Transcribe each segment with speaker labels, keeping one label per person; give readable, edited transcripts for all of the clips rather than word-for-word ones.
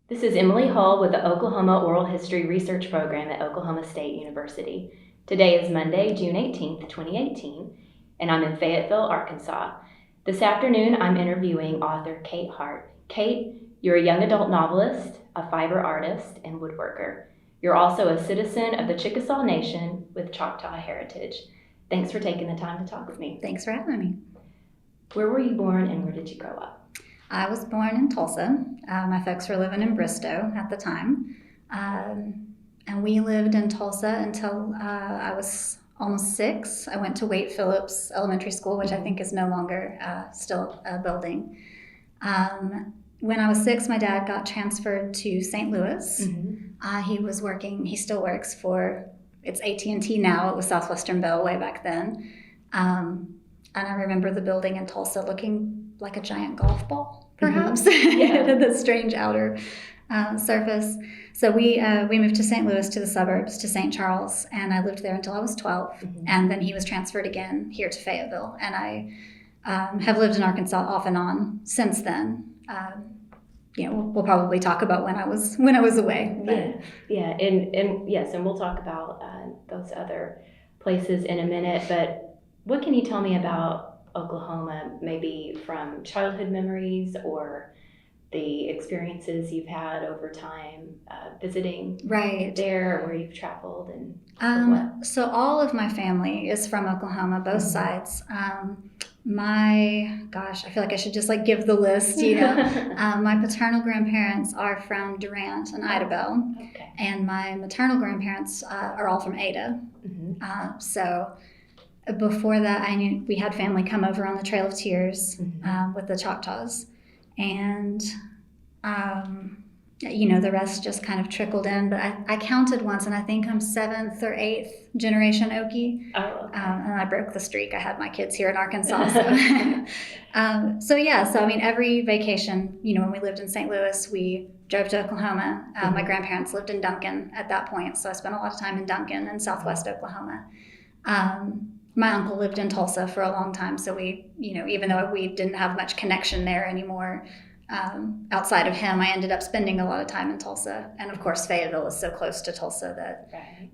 Speaker 1: This is Emily Hull with the Oklahoma Oral History Research Program at Oklahoma State University. Today is Monday, June 18th, 2018, and I'm in Fayetteville, Arkansas. This afternoon, I'm interviewing author Kate Hart. Kate, you're a young adult novelist, a fiber artist, and woodworker. You're also a citizen of the Chickasaw Nation with Choctaw heritage. Thanks for taking the time to talk with me.
Speaker 2: Thanks for having me.
Speaker 1: Where were you born and where did you grow up?
Speaker 2: I was born in Tulsa. My folks were living in Bristow at the time. And we lived in Tulsa until I was almost 6. I went to Wade Phillips Elementary School, which I think is no longer still a building. When I was 6, my dad got transferred to St. Louis. He was working, he still works for, it's AT&T now, it was Southwestern Bell way back then. And I remember the building in Tulsa looking like a giant golf ball, perhaps. It had this strange outer surface. So we moved to St. Louis, to the suburbs, to St. Charles, and I lived there until I was 12. And then he was transferred again here to Fayetteville, and I have lived in Arkansas off and on since then. We'll probably talk about when I was away.
Speaker 1: And yes, and we'll talk about those other places in a minute. But what can you tell me about Oklahoma, maybe from childhood memories or the experiences you've had over time visiting there, where you've traveled and
Speaker 2: so all of my family is from Oklahoma, both sides. I feel like I should just give the list, my paternal grandparents are from Durant and Idabel, and my maternal grandparents are all from Ada. So before that, I knew we had family come over on the Trail of Tears with the Choctaws, and the rest just kind of trickled in. But I counted once, and I think I'm 7th or 8th generation Okie. And I broke the streak. I had my kids here in Arkansas. So every vacation, when we lived in St. Louis, we drove to Oklahoma. My grandparents lived in Duncan at that point, so I spent a lot of time in Duncan and Southwest Oklahoma. My uncle lived in Tulsa for a long time, so we, even though we didn't have much connection there anymore, outside of him, I ended up spending a lot of time in Tulsa. And of course, Fayetteville is so close to Tulsa that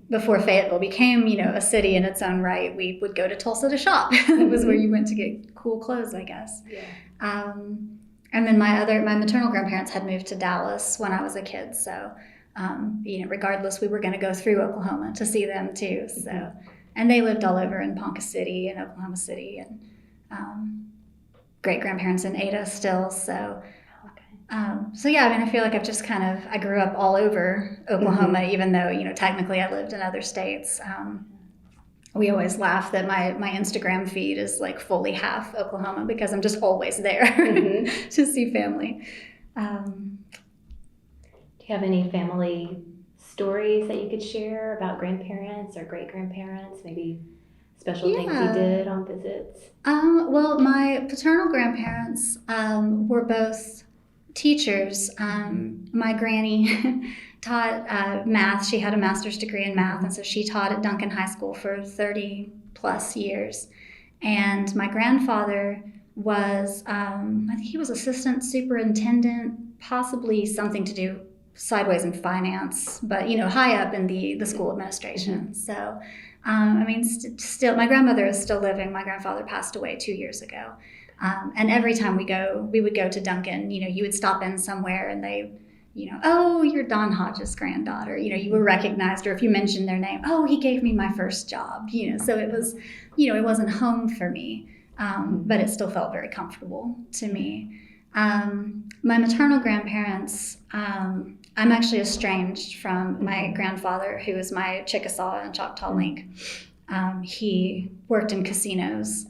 Speaker 2: before Fayetteville became, a city in its own right, we would go to Tulsa to shop. It was where you went to get cool clothes, I guess. And then my maternal grandparents had moved to Dallas when I was a kid. So, regardless, we were going to go through Oklahoma to see them too. So, and they lived all over in Ponca City and Oklahoma City, and great grandparents in Ada still. So, I feel like I grew up all over Oklahoma, even though, technically I lived in other states. We always laugh that my Instagram feed is fully half Oklahoma because I'm just always there to see family.
Speaker 1: Do you have any family stories that you could share about grandparents or great-grandparents, maybe special things you did on visits?
Speaker 2: Well, my paternal grandparents were both teachers. My granny taught math. She had a master's degree in math, and so she taught at Duncan High School for 30 plus years. And my grandfather was, I think he was assistant superintendent, possibly something to do sideways in finance, but high up in the school administration. So still my grandmother is still living. My grandfather passed away 2 years ago, and every time we would go to Duncan. You would stop in somewhere and they, oh, you're Don Hodges' granddaughter. You were recognized, or if you mentioned their name, oh, he gave me my first job. So it was, it wasn't home for me, but it still felt very comfortable to me. My maternal grandparents, I'm actually estranged from my grandfather, who is my Chickasaw and Choctaw link. He worked in casinos,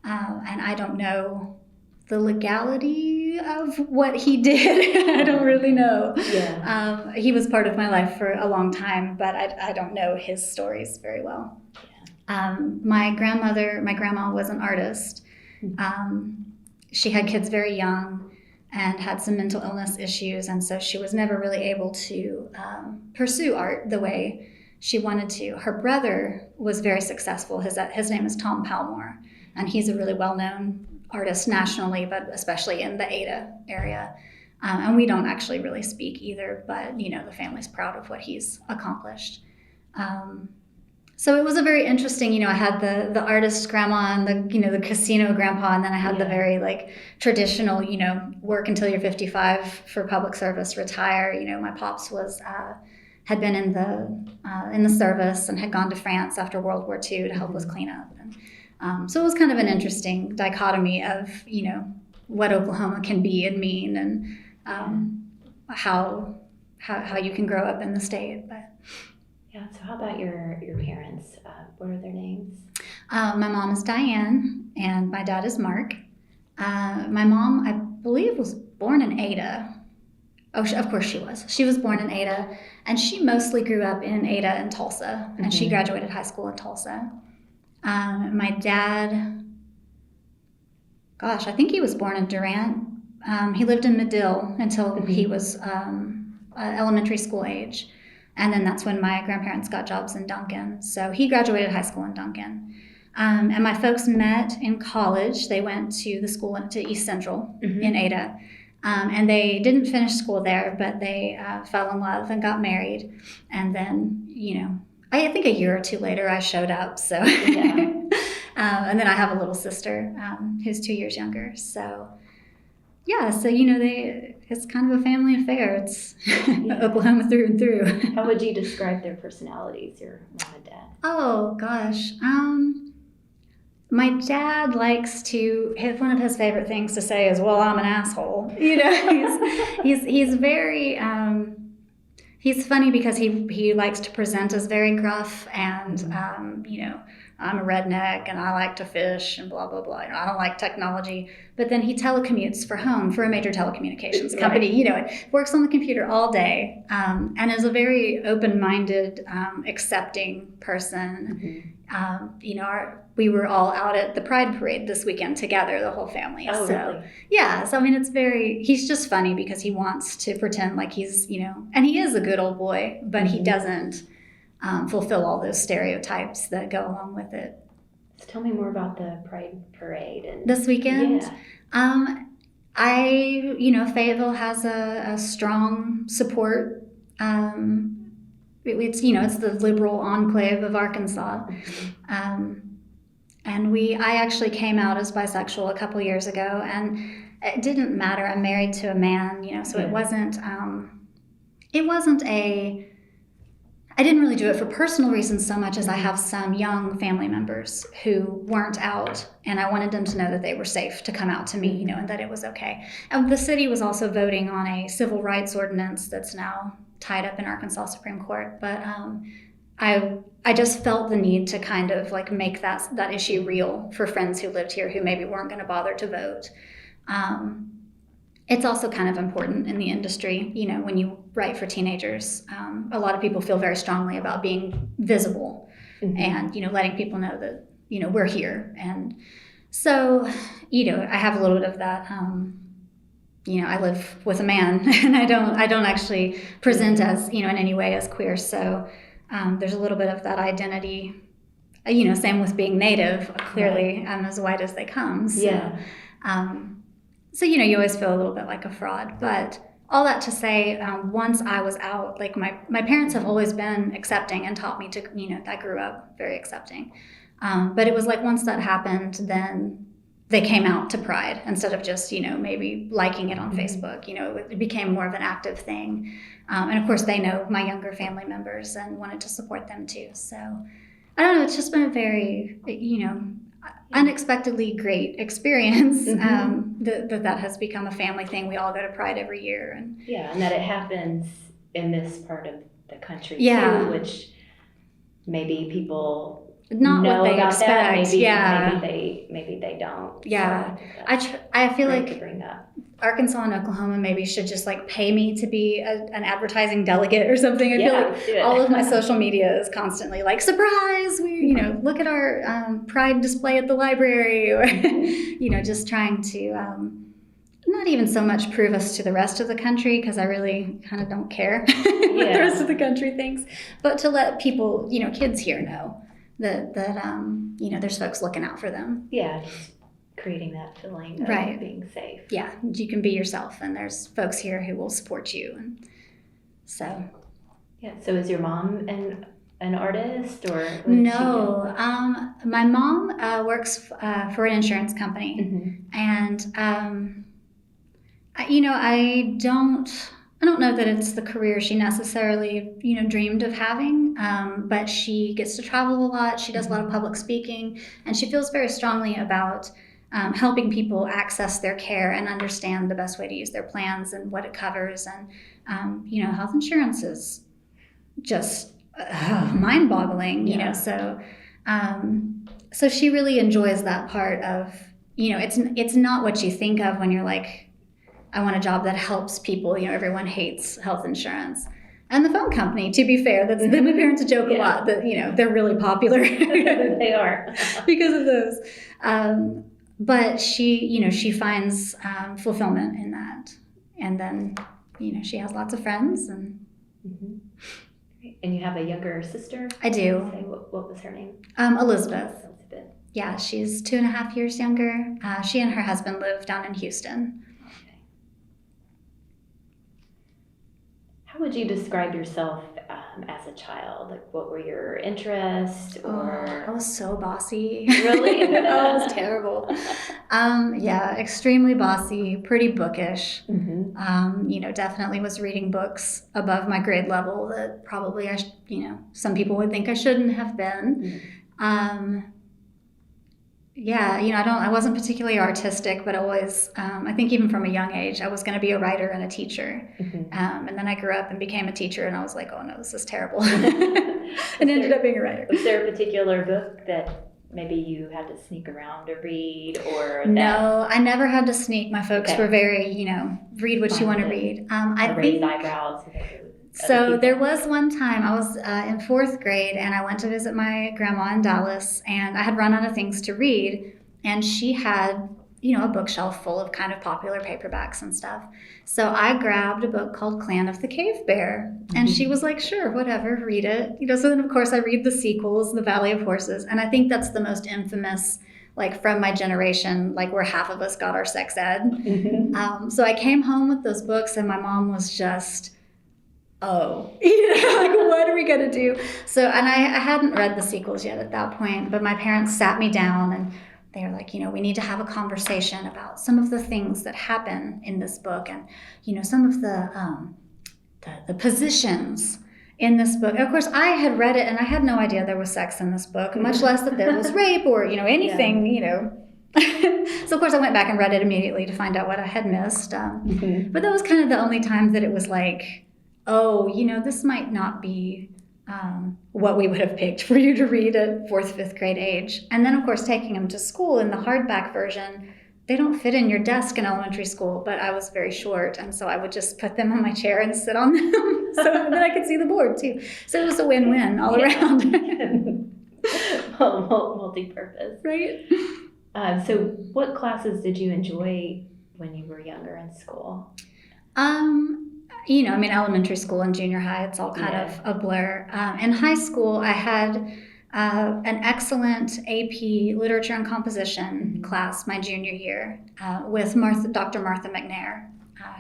Speaker 2: and I don't know the legality of what he did. I don't really know. He was part of my life for a long time, but I don't know his stories very well. My grandma was an artist. She had kids very young and had some mental illness issues, and so she was never really able to pursue art the way she wanted to. Her brother was very successful. His name is Tom Palmore, and he's a really well-known artist nationally, but especially in the Ada area. And we don't actually really speak either, but, the family's proud of what he's accomplished. So it was a very interesting, I had the artist grandma and the casino grandpa, and then I had the very traditional, work until you're 55 for public service, retire. My pops had been in the service and had gone to France after World War II to help with cleanup. And so it was kind of an interesting dichotomy of, what Oklahoma can be and mean, and how you can grow up in the state. But
Speaker 1: yeah. So how about your parents? What are their names?
Speaker 2: My mom is Diane, and my dad is Mark. My mom, I believe, was born in Ada. Oh, of course she was. She was born in Ada, and she mostly grew up in Ada and Tulsa, and she graduated high school in Tulsa. My dad, gosh, I think he was born in Durant. He lived in Medill until he was elementary school age. And then that's when my grandparents got jobs in Duncan. So he graduated high school in Duncan. And my folks met in college. They went to the school to East Central in Ada. And they didn't finish school there, but they fell in love and got married. And then, I think a year or two later I showed up. So, and then I have a little sister who's 2 years younger. So, yeah, so, it's kind of a family affair. It's Oklahoma through and through.
Speaker 1: How would you describe their personalities, your mom and dad?
Speaker 2: Oh, gosh. My dad likes one of his favorite things to say is, well, I'm an asshole. He's very, he's funny because he likes to present as very gruff and, I'm a redneck and I like to fish and blah, blah, blah. I don't like technology. But then he telecommutes for a major telecommunications company, works on the computer all day, and is a very open-minded, accepting person. We were all out at the Pride Parade this weekend together, the whole family.
Speaker 1: Oh,
Speaker 2: so,
Speaker 1: really?
Speaker 2: Yeah. So, he's just funny because he wants to pretend like he's, and he is a good old boy, but he doesn't fulfill all those stereotypes that go along with it.
Speaker 1: So tell me more about the Pride Parade.
Speaker 2: This weekend?
Speaker 1: Yeah.
Speaker 2: Fayetteville has a strong support. It's the liberal enclave of Arkansas. And I actually came out as bisexual a couple years ago, and it didn't matter. I'm married to a man, so it wasn't I didn't really do it for personal reasons so much as I have some young family members who weren't out, and I wanted them to know that they were safe to come out to me, and that it was okay. And the city was also voting on a civil rights ordinance that's now tied up in Arkansas Supreme Court. But I just felt the need to kind of make that issue real for friends who lived here who maybe weren't going to bother to vote. It's also kind of important in the industry, when you write for teenagers. A lot of people feel very strongly about being visible and, letting people know that, we're here. And so, I have a little bit of that. I live with a man and I don't actually present as, in any way as queer. So there's a little bit of that identity, same with being Native. Clearly, I'm as white as they come. So,
Speaker 1: yeah.
Speaker 2: So, you always feel a little bit like a fraud. But all that to say, once I was out, my parents have always been accepting and taught me to, I grew up very accepting. But it was once that happened, then they came out to Pride instead of just, maybe liking it on Facebook. It became more of an active thing. And of course, they know my younger family members and wanted to support them too. So I don't know, it's just been a very, unexpectedly great experience. That has become a family thing. We all go to Pride every year, and
Speaker 1: that it happens in this part of the country
Speaker 2: too,
Speaker 1: which maybe people
Speaker 2: not
Speaker 1: know
Speaker 2: what they
Speaker 1: about
Speaker 2: expect.
Speaker 1: That. Maybe they don't.
Speaker 2: Yeah,
Speaker 1: so
Speaker 2: I feel like
Speaker 1: to bring up.
Speaker 2: Arkansas and Oklahoma maybe should just pay me to be an advertising delegate or something. I feel like all of my social media is constantly surprise, we look at our Pride display at the library, or just trying to not even so much prove us to the rest of the country, because I really kind of don't care what the rest of the country thinks, but to let people, kids here know that there's folks looking out for them.
Speaker 1: Yeah, creating that feeling of
Speaker 2: Right.
Speaker 1: being safe.
Speaker 2: Yeah, you can be yourself, and there's folks here who will support you. And so.
Speaker 1: Yeah. So is your mom an artist, or what does
Speaker 2: No, my mom works for an insurance company,
Speaker 1: she do?
Speaker 2: and I don't know that it's the career she necessarily dreamed of having, but she gets to travel a lot. She does a lot of public speaking, and she feels very strongly about helping people access their care and understand the best way to use their plans and what it covers. And health insurance is just mind-boggling,
Speaker 1: Yeah.
Speaker 2: So she really enjoys that part of, it's not what you think of when you're like, I want a job that helps people. Everyone hates health insurance. And the phone company, to be fair, my parents joke a lot that, they're really popular.
Speaker 1: They are.
Speaker 2: Because of those. But she finds fulfillment in that. And then, she has lots of friends. And
Speaker 1: And you have a younger sister?
Speaker 2: I do.
Speaker 1: Say what was her name?
Speaker 2: Elizabeth.
Speaker 1: Elizabeth.
Speaker 2: Yeah, she's 2.5 years younger. She and her husband live down in Houston.
Speaker 1: Okay. How would you describe yourself as a child? Like, what were your interests?
Speaker 2: I was so bossy.
Speaker 1: Really?
Speaker 2: I was terrible. Yeah, extremely bossy, pretty bookish. Definitely was reading books above my grade level that probably some people would think I shouldn't have been. I wasn't particularly artistic, but always, I think even from a young age, I was going to be a writer and a teacher. And then I grew up and became a teacher, and I was like, oh no, this is terrible. And ended up being a writer.
Speaker 1: Was there a particular book that maybe you had to sneak around to read, or that?
Speaker 2: No, I never had to sneak. My folks were very, read what you want to read. I
Speaker 1: raised
Speaker 2: think
Speaker 1: eyebrows.
Speaker 2: So there was one time I was in 4th grade, and I went to visit my grandma in Dallas, and I had run out of things to read, and she had, a bookshelf full of kind of popular paperbacks and stuff. So I grabbed a book called Clan of the Cave Bear, and she was like, sure, whatever, read it. So then of course I read the sequels, The Valley of Horses, and I think that's the most infamous, like from my generation, like where half of us got our sex ed. So I came home with those books, and my mom was just, like, what are we going to do? So, and I hadn't read the sequels yet at that point, but my parents sat me down, and they were like, we need to have a conversation about some of the things that happen in this book, and, some of the positions in this book. Of course, I had read it, and I had no idea there was sex in this book, much less that there was rape or, anything, So, of course, I went back and read it immediately to find out what I had missed. But that was kind of the only time that it was like, this might not be what we would have picked for you to read at 4th, 5th grade age. And then, of course, taking them to school in the hardback version, they don't fit in your desk in elementary school, but I was very short, and so I would just put them on my chair and sit on them so that I could see the board, too. So it was a win-win all around.
Speaker 1: Multi-purpose.
Speaker 2: Right?
Speaker 1: So what classes did you enjoy when you were younger in school?
Speaker 2: Elementary school and junior high, it's all kind of a blur. In high school, I had an excellent AP Literature and Composition class my junior year with Dr. Martha McNair,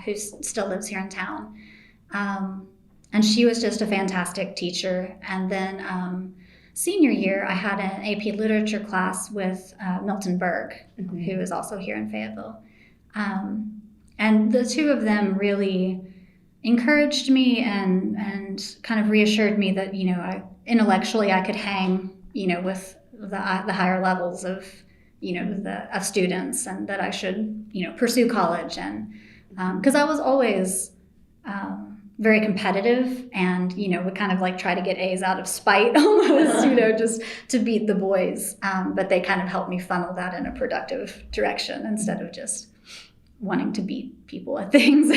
Speaker 2: who still lives here in town. And she was just a fantastic teacher. And then senior year, I had an AP Literature class with Milton Berg, who is also here in Fayetteville. And the two of them really encouraged me and kind of reassured me that, intellectually I could hang, with the higher levels of, of students, and that I should, pursue college. And because I was always very competitive and, would kind of like try to get A's out of spite almost, just to beat the boys. But they kind of helped me funnel that in a productive direction instead of just wanting to beat people at things.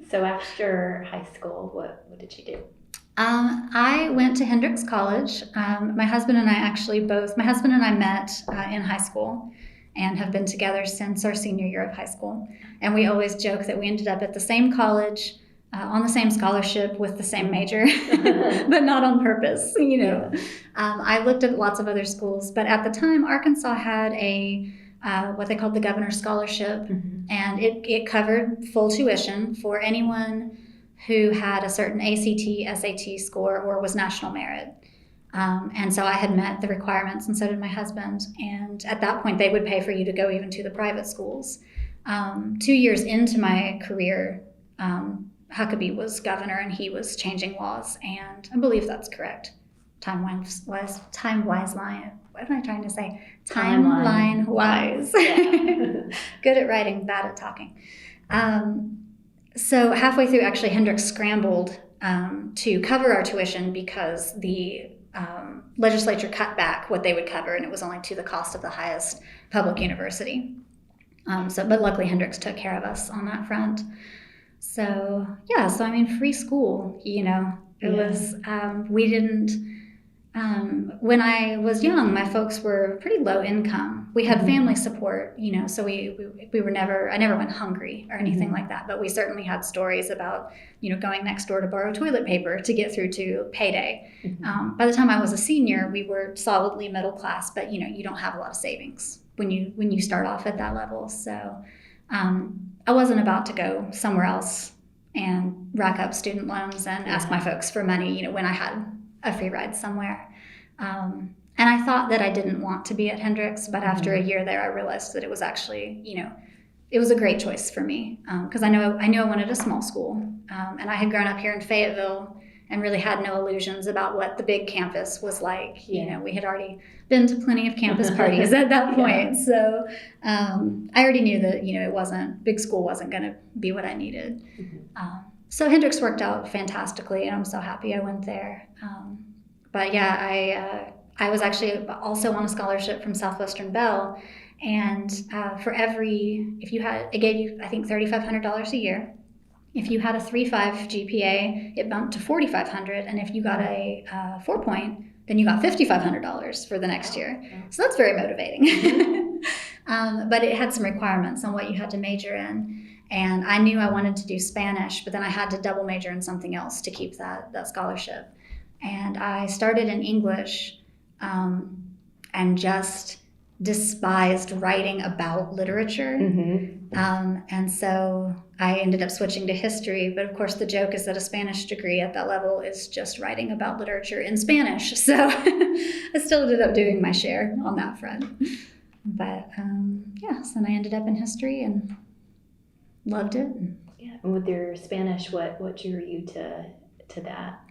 Speaker 1: So after high school, what did you do?
Speaker 2: I went to Hendrix College. My husband and I met in high school and have been together since our senior year of high school. And we always joke that we ended up at the same college, on the same scholarship with the same major, but not on purpose, I looked at lots of other schools, but at the time, Arkansas had a what they called the Governor's Scholarship,
Speaker 1: Mm-hmm.
Speaker 2: and it covered full tuition for anyone who had a certain ACT, SAT score or was national merit. And so I had met the requirements, and so did my husband. And at that point, they would pay for you to go even to the private schools. 2 years into my career, Huckabee was governor, and he was changing laws, and I believe that's correct. Time-wise line. What am I trying to say? Timeline-wise.
Speaker 1: Yeah.
Speaker 2: Good at writing, bad at talking. So halfway through, actually, Hendrix scrambled to cover our tuition because the legislature cut back what they would cover, and it was only to the cost of the highest public university. But luckily, Hendrix took care of us on that front. So yeah, so I mean, free school. It was. We didn't. When I was young, my folks were pretty low income. We had family support, so we were never, I never went hungry or anything like that, but we certainly had stories about, going next door to borrow toilet paper to get through to payday. By the time I was a senior, we were solidly middle class, but you don't have a lot of savings when you start off at that level. So I wasn't about to go somewhere else and rack up student loans and ask my folks for money, when I had a free ride somewhere. And I thought that I didn't want to be at Hendrix, but after a year there, I realized that it was actually, it was a great choice for me, because I knew I wanted a small school, and I had grown up here in Fayetteville and really had no illusions about what the big campus was like. We had already been to plenty of campus parties at that point, so I already knew that big school wasn't going to be what I needed. So Hendrix worked out fantastically, and I'm so happy I went there. But yeah, I was actually also on a scholarship from Southwestern Bell, and it gave you, I think, $3,500 a year. If you had a 3.5 GPA, it bumped to $4,500, and if you got a 4.0, then you got $5,500 for the next year. So that's very motivating. But it had some requirements on what you had to major in. And I knew I wanted to do Spanish, but then I had to double major in something else to keep that scholarship. And I started in English and just despised writing about literature. And so I ended up switching to history. But of course, the joke is that a Spanish degree at that level is just writing about literature in Spanish. So I still ended up doing my share on that front. But so then I ended up in history and loved it.
Speaker 1: Yeah. And with your Spanish, what drew you to that?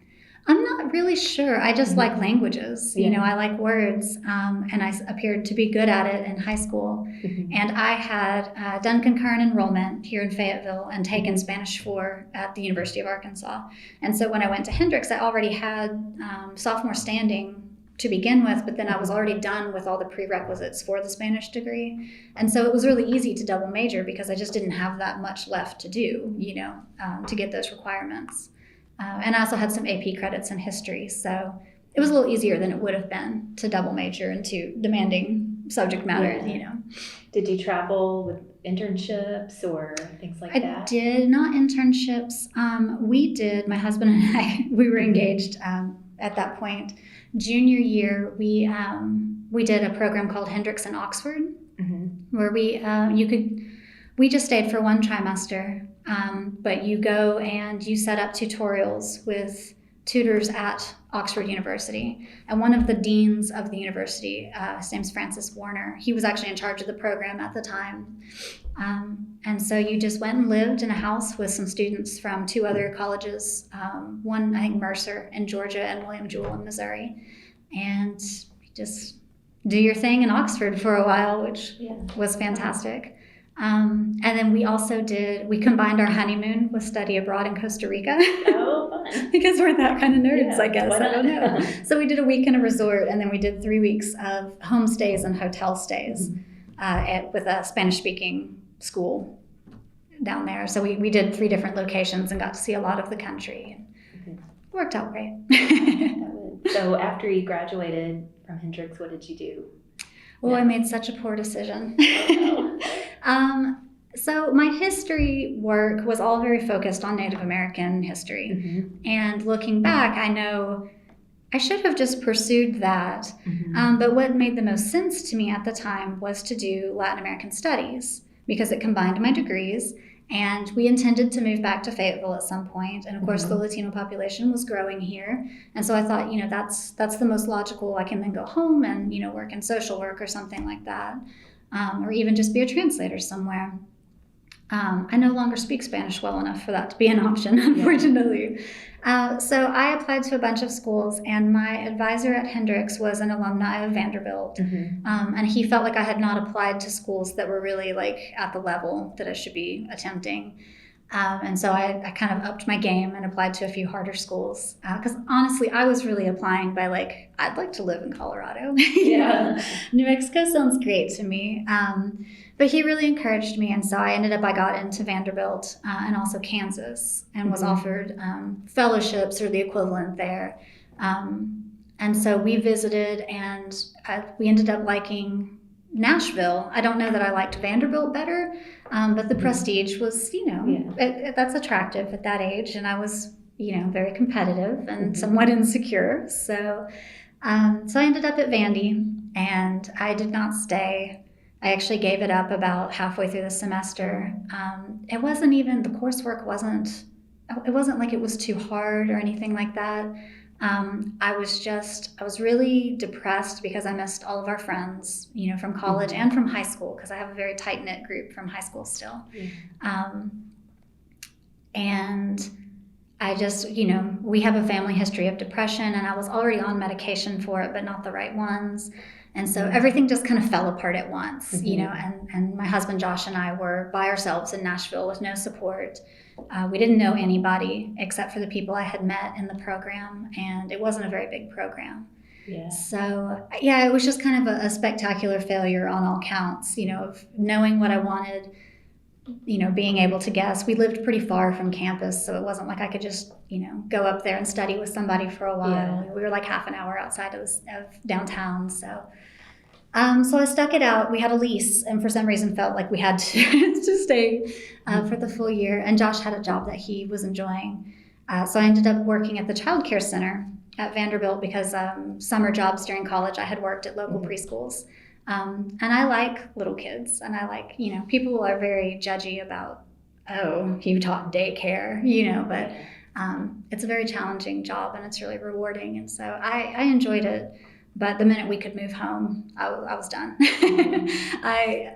Speaker 2: I'm not really sure. I just like languages. I like words, and I appeared to be good at it in high school. And I had done concurrent enrollment here in Fayetteville and taken Spanish 4 at the University of Arkansas. And so when I went to Hendrix, I already had sophomore standing to begin with, but then I was already done with all the prerequisites for the Spanish degree. And so it was really easy to double major because I just didn't have that much left to do, to get those requirements. And I also had some AP credits in history, so it was a little easier than it would have been to double major into demanding subject matter,
Speaker 1: Did you travel with internships or things like that?
Speaker 2: I did, not internships. We did, my husband and I, we were engaged at that point. Junior year, we did a program called Hendrix in Oxford, where we just stayed for one trimester, but you go and you set up tutorials with tutors at Oxford University. And one of the deans of the university, his name's Francis Warner, he was actually in charge of the program at the time. And so you just went and lived in a house with some students from 2 other colleges, one, I think, Mercer in Georgia and William Jewell in Missouri. And just do your thing in Oxford for a while, which was fantastic. And then we combined our honeymoon with study abroad in Costa Rica.
Speaker 1: Oh, fun.
Speaker 2: Because we're that kind of nerds, I guess.
Speaker 1: I
Speaker 2: don't know. So we did a week in a resort, and then we did 3 weeks of homestays and hotel stays with a Spanish-speaking school down there. So we did 3 different locations and got to see a lot of the country. It worked out great.
Speaker 1: So after you graduated from Hendrix, what did you do?
Speaker 2: Well, I made such a poor decision. So my history work was all very focused on Native American history. And looking back, I know I should have just pursued that. But what made the most sense to me at the time was to do Latin American Studies because it combined my degrees. And we intended to move back to Fayetteville at some point. And of course, the Latino population was growing here. And so I thought, that's the most logical. I can then go home and, work in social work or something like that. Or even just be a translator somewhere. I no longer speak Spanish well enough for that to be an option, unfortunately. So I applied to a bunch of schools, and my advisor at Hendrix was an alumni of Vanderbilt. And he felt like I had not applied to schools that were really like at the level that I should be attempting. And so I kind of upped my game and applied to a few harder schools. Because honestly, I was really applying by I'd like to live in Colorado. New Mexico sounds great to me. But he really encouraged me. And so I got into Vanderbilt and also Kansas and was offered fellowships or the equivalent there. And so we visited, and we ended up liking Nashville. I don't know that I liked Vanderbilt better, but the prestige was, that's attractive at that age. And I was, very competitive and somewhat insecure. So I ended up at Vandy, and I did not stay. I actually gave it up about halfway through the semester. It wasn't even, the coursework wasn't like it was too hard or anything like that. I was really depressed because I missed all of our friends, from college and from high school, because I have a very tight-knit group from high school still. And I just, we have a family history of depression, and I was already on medication for it, but not the right ones. And so everything just kind of fell apart at once, and my husband Josh and I were by ourselves in Nashville with no support. We didn't know anybody except for the people I had met in the program, and it wasn't a very big program. So, it was just kind of a spectacular failure on all counts, of knowing what I wanted, being able to guess. We lived pretty far from campus, so it wasn't like I could just, go up there and study with somebody for a while. We were like half an hour outside of downtown, so I stuck it out. We had a lease, and for some reason felt like we had to stay for the full year. And Josh had a job that he was enjoying. So I ended up working at the child care center at Vanderbilt because summer jobs during college, I had worked at local preschools. And I like little kids, and I like, people are very judgy about, oh, you taught daycare, but it's a very challenging job, and it's really rewarding. And so I enjoyed it. But the minute we could move home, I was done. I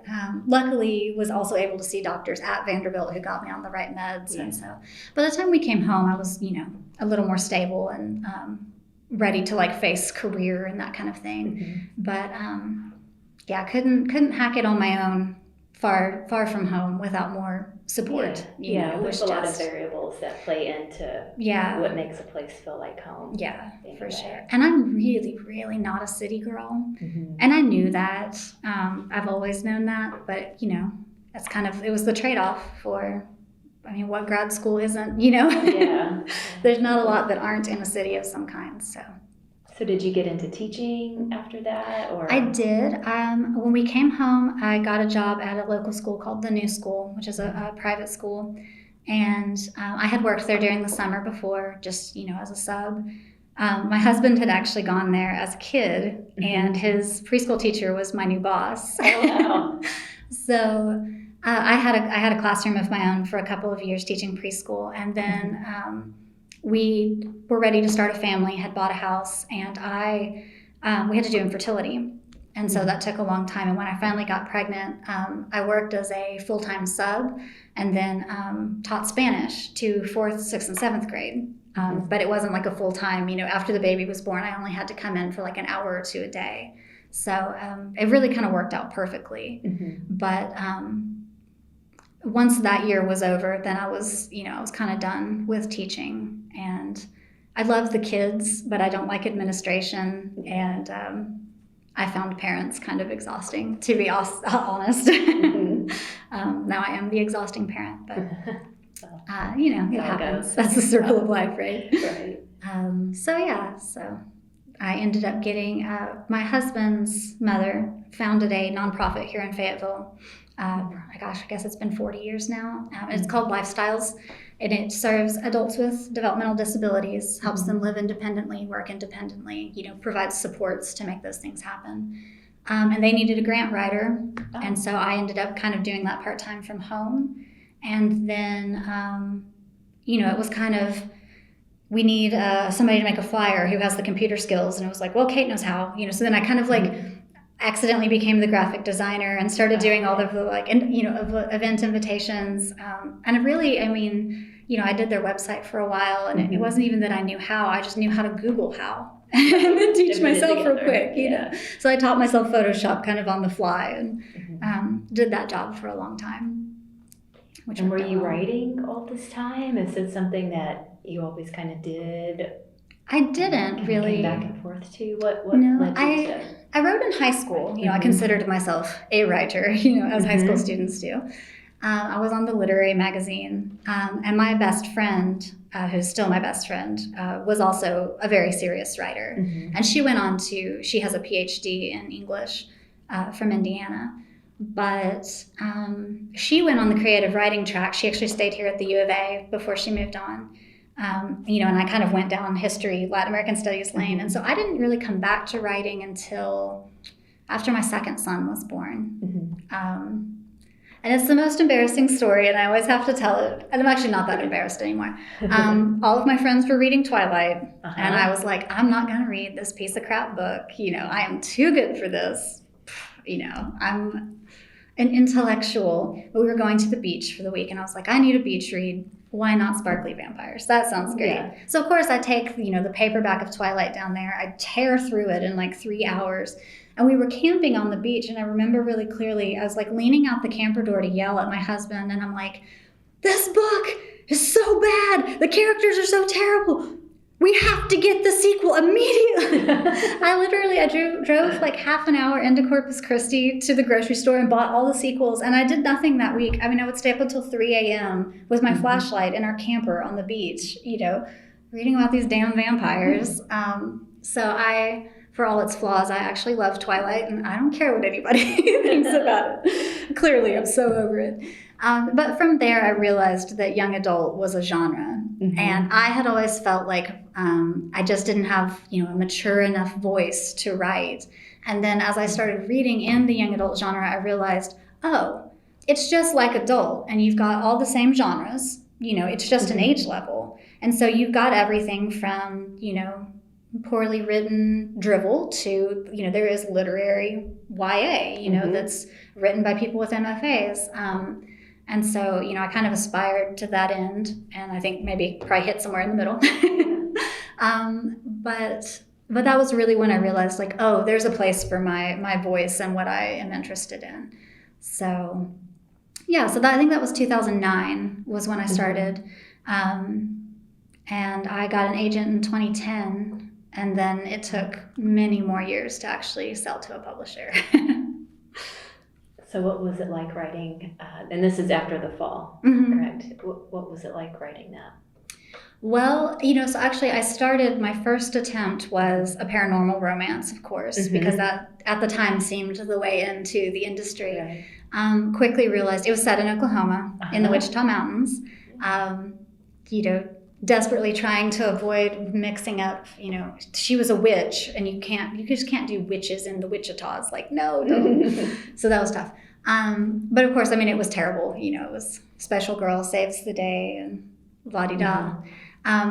Speaker 2: luckily was also able to see doctors at Vanderbilt who got me on the right meds. And so by the time we came home, I was, a little more stable and ready to face career and that kind of thing. But couldn't hack it on my own far from home without more support.
Speaker 1: There's a lot of variables that play into what makes a place feel like home. For sure. And I'm really, really not a city girl. And I knew that. I've always known that, but that's it was the trade-off for, what grad school isn't, There's not a lot that aren't in a city of some kind, So did you get into teaching after that? Or
Speaker 2: I did. When we came home, I got a job at a local school called the New School, which is a private school. And I had worked there during the summer before, just, as a sub. My husband had actually gone there as a kid, and his preschool teacher was my new boss.
Speaker 1: Oh, wow.
Speaker 2: So I had a classroom of my own for a couple of years teaching preschool. And then we were ready to start a family, had bought a house, and we had to do infertility. And so that took a long time. And when I finally got pregnant, I worked as a full-time sub and then taught Spanish to 4th, 6th, and 7th grade. But it wasn't like a full-time, after the baby was born, I only had to come in for an hour or two a day. So it really kind of worked out perfectly. But once that year was over, then I was kind of done with teaching. And I love the kids, but I don't like administration. And I found parents kind of exhausting, to be honest. Now I am the exhausting parent, but it happens. That's the circle of life, right?
Speaker 1: Right.
Speaker 2: So I ended up getting, my husband's mother founded a nonprofit here in Fayetteville. I guess it's been 40 years now. It's called Lifestyles. And it serves adults with developmental disabilities, helps them live independently, work independently, provides supports to make those things happen. And they needed a grant writer. Oh. And so I ended up kind of doing that part-time from home. And then, it was kind of, we need somebody to make a flyer who has the computer skills. And it was like, well, Kate knows how, so then I kind of accidentally became the graphic designer and started doing all of the event invitations. And it really, I did their website for a while, and it wasn't even that I knew how, I just knew how to Google how and then teach myself real quick, So I taught myself Photoshop kind of on the fly and did that job for a long time.
Speaker 1: And were you writing all this time? Is it something that you always kind of did?
Speaker 2: I didn't really.
Speaker 1: Came back and forth to what led you to?
Speaker 2: I wrote in high school. I considered myself a writer, as high school students do. I was on the literary magazine, and my best friend, who's still my best friend, was also a very serious writer. And she has a PhD in English from Indiana. But she went on the creative writing track. She actually stayed here at the U of A before she moved on. And I kind of went down history, Latin American studies lane. And so I didn't really come back to writing until after my second son was born. And it's the most embarrassing story, and I always have to tell it. And I'm actually not that embarrassed anymore. All of my friends were reading Twilight, and I was like, I'm not going to read this piece of crap book. I am too good for this. I'm an intellectual. But we were going to the beach for the week, and I was like, I need a beach read. Why not Sparkly Vampires? That sounds great. Yeah. So of course I take, the paperback of Twilight down there. I tear through it in 3 hours. And we were camping on the beach, and I remember really clearly, I was leaning out the camper door to yell at my husband, and I'm like, this book is so bad. The characters are so terrible. We have to get the sequel immediately. I drove half an hour into Corpus Christi to the grocery store and bought all the sequels, and I did nothing that week. I would stay up until 3 a.m. with my flashlight in our camper on the beach, reading about these damn vampires. So for all its flaws, I actually love Twilight, and I don't care what anybody thinks about it. Clearly, I'm so over it. But from there, I realized that young adult was a genre. And I had always felt like I just didn't have, a mature enough voice to write. And then as I started reading in the young adult genre, I realized, oh, it's just like adult, and you've got all the same genres. It's just an age level. And so you've got everything from, poorly written drivel to, there is literary YA, that's written by people with MFAs. And so, I kind of aspired to that end, and I think probably hit somewhere in the middle. But that was really when I realized, oh, there's a place for my voice and what I am interested in. So, yeah, I think that was 2009 was when I started. And I got an agent in 2010. And then it took many more years to actually sell to a publisher.
Speaker 1: So what was it like writing, and this is after the fall, correct? What was it like writing that?
Speaker 2: Well, so actually I started, my first attempt was a paranormal romance, of course, because that at the time seemed the way into the industry. Right. Quickly realized it was set in Oklahoma, in the Wichita Mountains. Desperately trying to avoid mixing up, she was a witch, and you just can't do witches in the Wichitas. No, don't. So that was tough. But of course, it was terrible. It was special girl saves the day and la-di-da.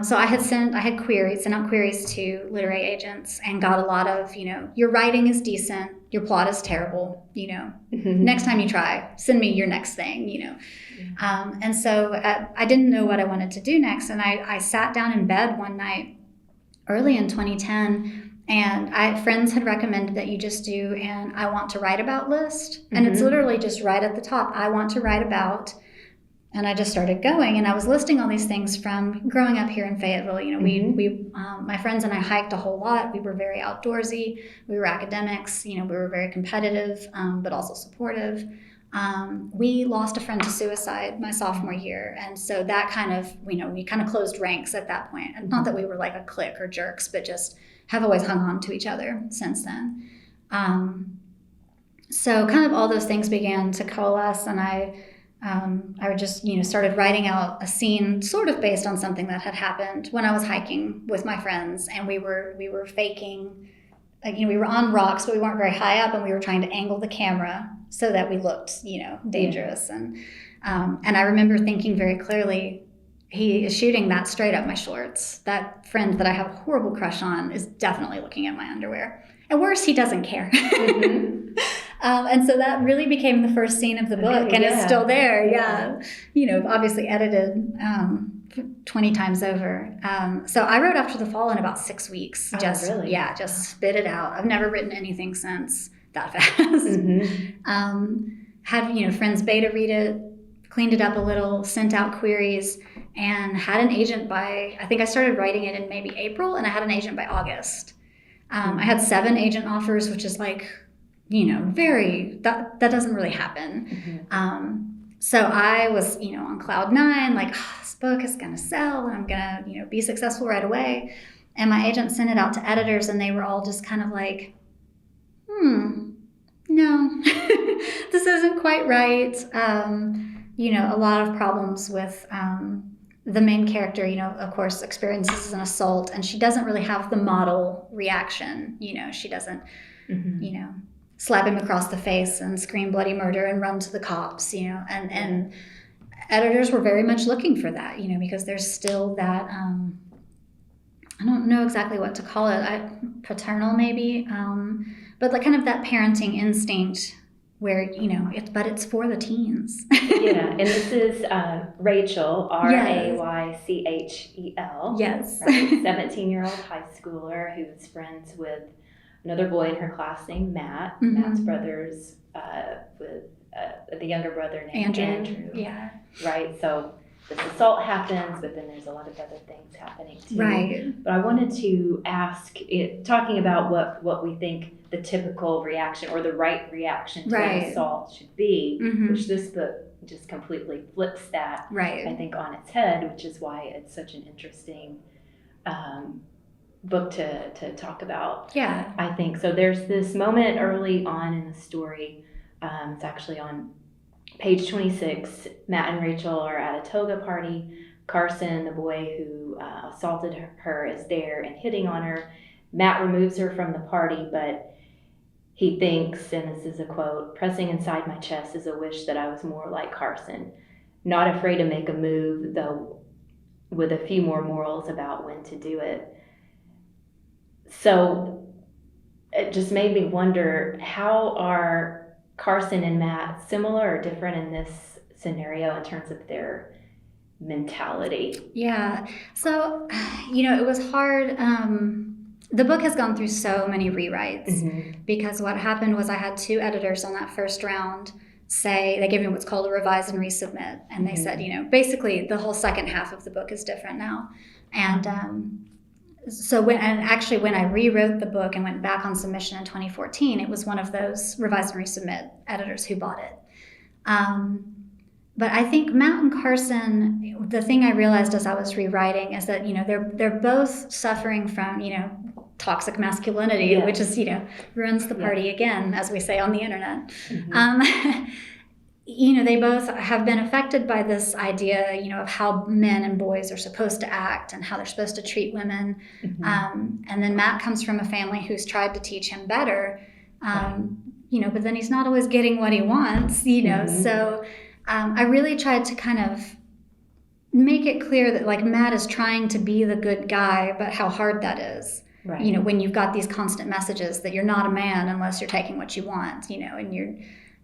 Speaker 2: So I had sent out queries to literary agents and got a lot of, your writing is decent, your plot is terrible, next time you try, send me your next thing, And so I didn't know what I wanted to do next. And I sat down in bed one night early in 2010, and friends had recommended that you just do an I want to write about list. And it's literally just right at the top, I want to write about. And I just started going, and I was listing all these things from growing up here in Fayetteville. We my friends and I hiked a whole lot. We were very outdoorsy. We were academics. We were very competitive, but also supportive. We lost a friend to suicide my sophomore year, and so that kind of, we kind of closed ranks at that point. And not that we were like a clique or jerks, but just have always hung on to each other since then. So kind of all those things began to coalesce, and I I would just, started writing out a scene sort of based on something that had happened when I was hiking with my friends, and we were faking, we were on rocks, but we weren't very high up, and we were trying to angle the camera so that we looked, dangerous. And I remember thinking very clearly, he is shooting that straight up my shorts. That friend that I have a horrible crush on is definitely looking at my underwear. And worse, he doesn't care. Mm-hmm. And so that really became the first scene of the book, and it's still there. Yeah. Obviously edited 20 times over. So I wrote After the Fall in about 6 weeks.
Speaker 1: Really?
Speaker 2: Yeah, just spit it out. I've never written anything since that fast. Mm-hmm. Had, friends beta read it, cleaned it up a little, sent out queries, and had an agent by, I think I started writing it in maybe April, and I had an agent by August. I had 7 agent offers, which is like, that doesn't really happen. Mm-hmm. So I was, on cloud 9, like, this book is going to sell, and I'm going to, be successful right away. And my agent sent it out to editors, and they were all just kind of like, no, this isn't quite right. A lot of problems with the main character, of course, experiences an assault, and she doesn't really have the model reaction. She doesn't, slap him across the face and scream bloody murder and run to the cops, and editors were very much looking for that, because there's still that, I don't know exactly what to call it, paternal maybe, but like kind of that parenting instinct where, but it's for the teens.
Speaker 1: Yeah, and this is Rachel, Raychel.
Speaker 2: Yes.
Speaker 1: Right? 17-year-old high schooler who's friends with another boy in her class named Matt. Mm-hmm. Matt's brother's with the younger brother named Andrew.
Speaker 2: Yeah.
Speaker 1: Right, so this assault happens, but then there's a lot of other things happening too.
Speaker 2: Right.
Speaker 1: But I wanted to ask, talking about what we think the typical reaction or the right reaction to an assault should be, mm-hmm. which this book just completely flips that, I think, on its head, which is why it's such an interesting book to talk about.
Speaker 2: Yeah.
Speaker 1: I think. So there's this moment early on in the story, it's actually on page 26, Matt and Rachel are at a toga party. Carson, the boy who assaulted her, is there and hitting on her. Matt removes her from the party, but he thinks, and this is a quote, "Pressing inside my chest is a wish that I was more like Carson. Not afraid to make a move, though with a few more morals about when to do it." So it just made me wonder, how are Carson and Matt similar or different in this scenario in terms of their mentality?
Speaker 2: Yeah. So, it was hard. The book has gone through so many rewrites, mm-hmm. because what happened was I had 2 editors on that first round say, they gave me what's called a revise and resubmit. And they mm-hmm. said, basically the whole second half of the book is different now. And so when I rewrote the book and went back on submission in 2014, it was one of those revise and resubmit editors who bought it. But I think Matt and Carson, the thing I realized as I was rewriting is that, they're both suffering from, toxic masculinity, yes. which is, ruins the party again, as we say on the internet. Mm-hmm. They both have been affected by this idea, of how men and boys are supposed to act and how they're supposed to treat women. Mm-hmm. And then Matt comes from a family who's tried to teach him better, but then he's not always getting what he wants, Mm-hmm. So I really tried to kind of make it clear that, like, Matt is trying to be the good guy, but how hard that is. Right. When you've got these constant messages that you're not a man unless you're taking what you want, and you're,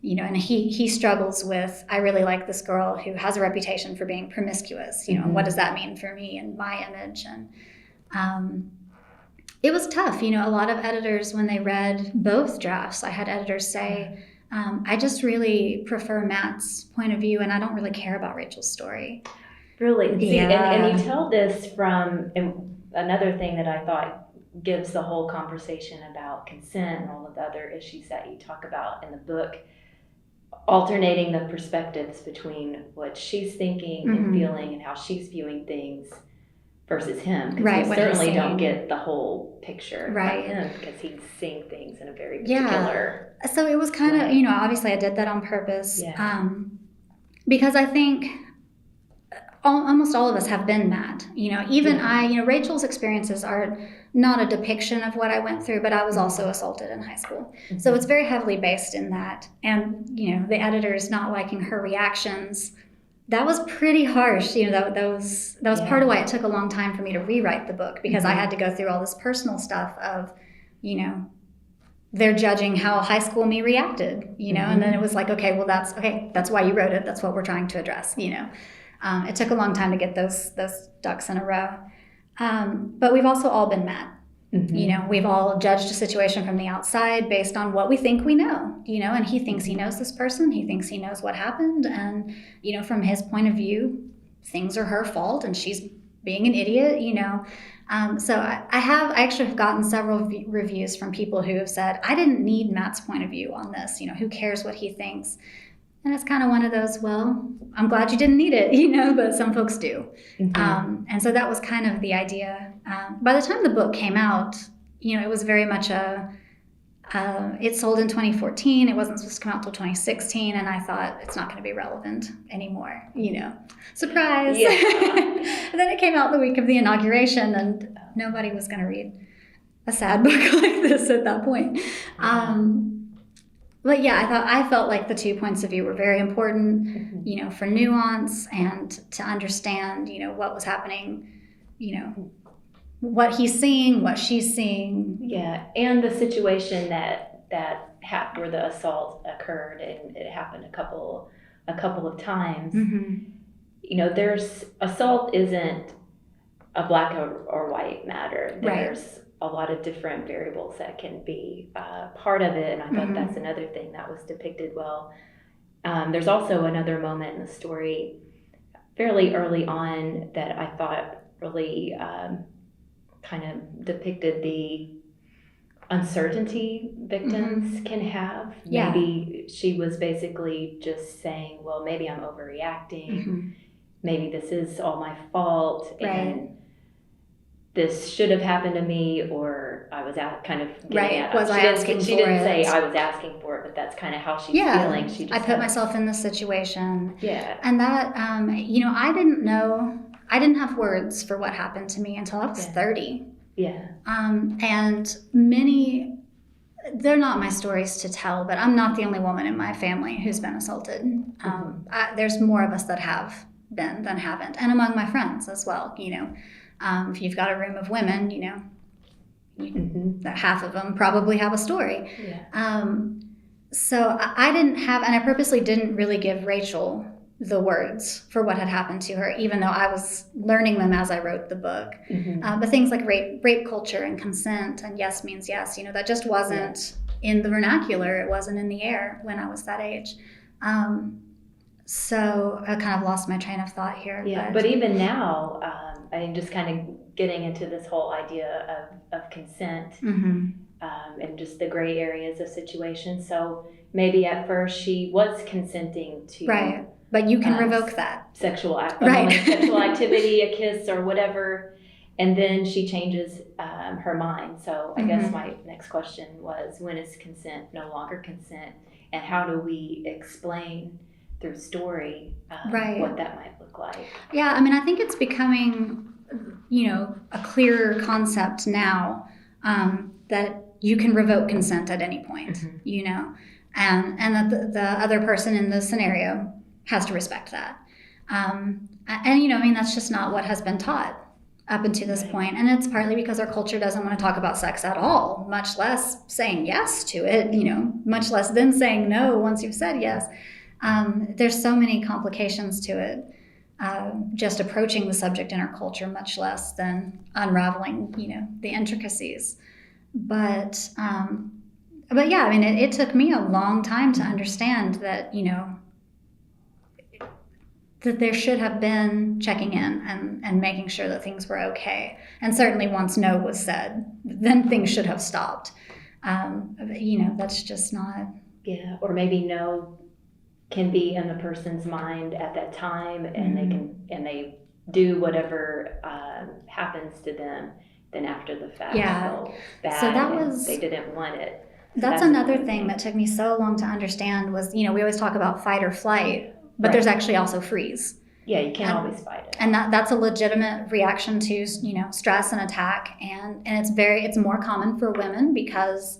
Speaker 2: and he struggles with, I really like this girl who has a reputation for being promiscuous, mm-hmm. and what does that mean for me and my image? And it was tough. A lot of editors, when they read both drafts, I had editors say, I just really prefer Matt's point of view, and I don't really care about Rachel's story.
Speaker 1: Really? See, yeah. And you tell this from another thing that I thought gives the whole conversation about consent and all of the other issues that you talk about in the book, alternating the perspectives between what she's thinking mm-hmm. and feeling and how she's viewing things versus him. Because we certainly don't get the whole picture of him, because he's seeing things in a very particular
Speaker 2: So it was kind of, obviously I did that on purpose. Yeah. because I think almost all of us have been that. Even Rachel's experiences are not a depiction of what I went through, but I was also assaulted in high school. Mm-hmm. So it's very heavily based in that. And, the editors not liking her reactions, that was pretty harsh. That was part of why it took a long time for me to rewrite the book, because I had to go through all this personal stuff of, they're judging how high school me reacted, and then it was like, okay, well, that's why you wrote it. That's what we're trying to address, It took a long time to get those ducks in a row. But we've also all been mad. Mm-hmm. We've all judged a situation from the outside based on what we think we know, and he thinks he knows this person. He thinks he knows what happened. And, from his point of view, things are her fault and she's being an idiot, So I actually have gotten several reviews from people who have said, I didn't need Matt's point of view on this. Who cares what he thinks? And it's kind of one of those, well, I'm glad you didn't need it, but some folks do. Mm-hmm. And so that was kind of the idea. By the time the book came out, it was very much it sold in 2014. It wasn't supposed to come out until 2016. And I thought, it's not going to be relevant anymore, Surprise. Yeah. And then it came out the week of the inauguration, and nobody was going to read a sad book like this at that point. But yeah, I felt like the 2 points of view were very important, for nuance and to understand, what was happening, what he's seeing, what she's seeing.
Speaker 1: Yeah, and the situation where the assault occurred, and it happened a couple of times. Mm-hmm. There's assault isn't a black or white matter. There's a lot of different variables that can be part of it, and I thought that's another thing that was depicted well. There's also another moment in the story fairly early on that I thought really kind of depicted the uncertainty victims can have. Yeah. Maybe she was basically just saying, well, maybe I'm overreacting. Maybe this is all my fault. Right. And this should have happened to me, or I was kind of getting at it.
Speaker 2: Was I asking for it?
Speaker 1: She didn't say I was asking for it, but that's kind of how she's feeling. She just
Speaker 2: I put myself in this situation.
Speaker 1: Yeah.
Speaker 2: And that, I didn't know, I didn't have words for what happened to me until I was 30.
Speaker 1: Yeah.
Speaker 2: And they're not my stories to tell, but I'm not the only woman in my family who's been assaulted. There's more of us that have been than haven't, and among my friends as well, if you've got a room of women, that half of them probably have a story. Yeah. So I didn't have, and I purposely didn't really give Rachel the words for what had happened to her, even though I was learning them as I wrote the book. But things like rape culture and consent and yes means yes, that just wasn't in the vernacular. It wasn't in the air when I was that age. So I kind of lost my train of thought here.
Speaker 1: Yeah, but even now, I'm just kind of getting into this whole idea of consent and just the gray areas of situations. So maybe at first she was consenting to...
Speaker 2: Right, but you can revoke that.
Speaker 1: Sexual activity, a kiss or whatever, and then she changes her mind. So I guess my next question was, when is consent no longer consent? And how do we explain through story what that might look like?
Speaker 2: Yeah, I think it's becoming, a clearer concept now that you can revoke consent at any point, and that the other person in the scenario has to respect that. And that's just not what has been taught up until this point. And it's partly because our culture doesn't want to talk about sex at all, much less saying yes to it, much less then saying no once you've said yes. There's so many complications to it, just approaching the subject in our culture, much less than unraveling, the intricacies. But yeah, it took me a long time to understand that, that there should have been checking in and making sure that things were okay. And certainly once no was said, then things should have stopped. That's just not...
Speaker 1: Yeah, or maybe no can be in the person's mind at that time, and they do whatever happens to them. Then after the fact, feel bad.
Speaker 2: So that was,
Speaker 1: they didn't want it. So
Speaker 2: that's another thing that took me so long to understand was, we always talk about fight or flight, but
Speaker 1: Right.
Speaker 2: there's actually also freeze.
Speaker 1: Yeah, you can't always fight it.
Speaker 2: And that's a legitimate reaction to, you know, stress and attack. And it's more common for women because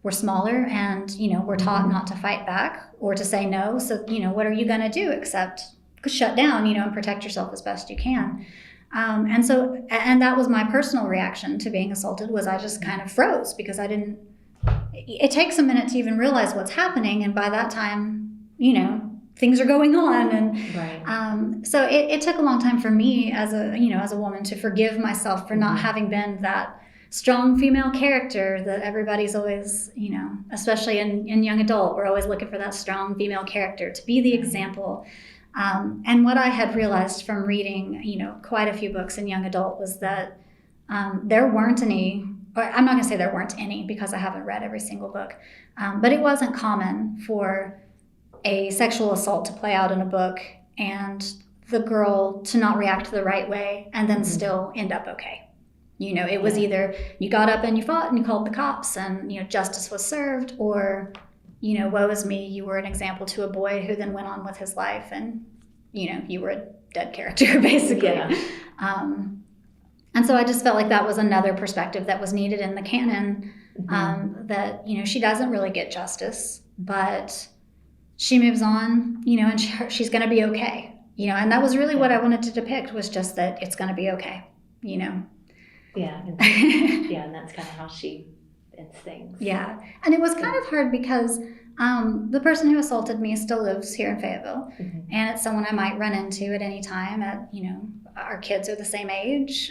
Speaker 2: we're smaller and, you know, we're taught not to fight back or to say no. So, you know, what are you going to do except shut down, you know, and protect yourself as best you can. And that was my personal reaction to being assaulted, was I just kind of froze because it takes a minute to even realize what's happening. And by that time, you know, things are going on. And
Speaker 1: Right.
Speaker 2: so it took a long time for me as a woman to forgive myself for not having been that strong female character that everybody's always, you know, especially in young adult, we're always looking for that strong female character to be the example. And what I had realized from reading, you know, quite a few books in young adult was that there weren't any, or I'm not going to say there weren't any because I haven't read every single book, but it wasn't common for a sexual assault to play out in a book and the girl to not react the right way and then still end up okay. You know, it was either you got up and you fought and you called the cops and, you know, justice was served, or, you know, woe is me, you were an example to a boy who then went on with his life and, you know, you were a dead character, basically.
Speaker 1: Yeah.
Speaker 2: And so I just felt like that was another perspective that was needed in the canon, that, you know, she doesn't really get justice, but she moves on, you know, and she's going to be okay, you know, and that was really what I wanted to depict, was just that it's going to be okay, you know.
Speaker 1: Yeah. And, and that's kind of how she ends things.
Speaker 2: Yeah. And it was kind of hard because the person who assaulted me still lives here in Fayetteville, and it's someone I might run into at any time. You know, our kids are the same age.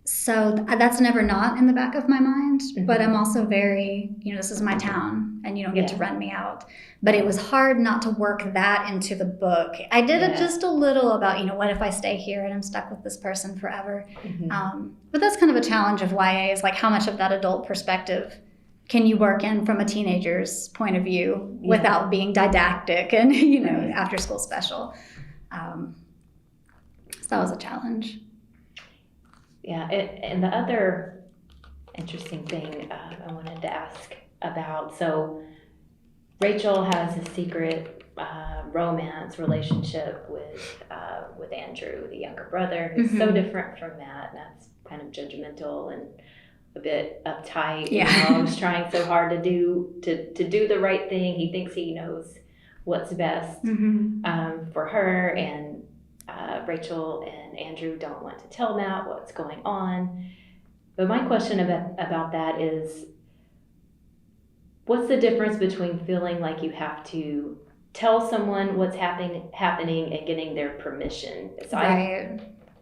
Speaker 2: So that's never not in the back of my mind, but I'm also very, you know, this is my town and you don't get to run me out. But it was hard not to work that into the book. I did it just a little about, you know, what if I stay here and I'm stuck with this person forever? But that's kind of a challenge of YA, is like how much of that adult perspective can you work in from a teenager's point of view without being didactic and, you know, after school special. So that was a challenge.
Speaker 1: Yeah, and the other interesting thing I wanted to ask about, so Rachel has a secret romance relationship with Andrew, the younger brother, who's so different from Matt. Matt's kind of judgmental and a bit uptight.
Speaker 2: Yeah.
Speaker 1: You know, he's trying so hard to do the right thing. He thinks he knows what's best for her, and Rachel and Andrew don't want to tell Matt what's going on. But my question about that is, what's the difference between feeling like you have to tell someone what's happening and getting their permission? So I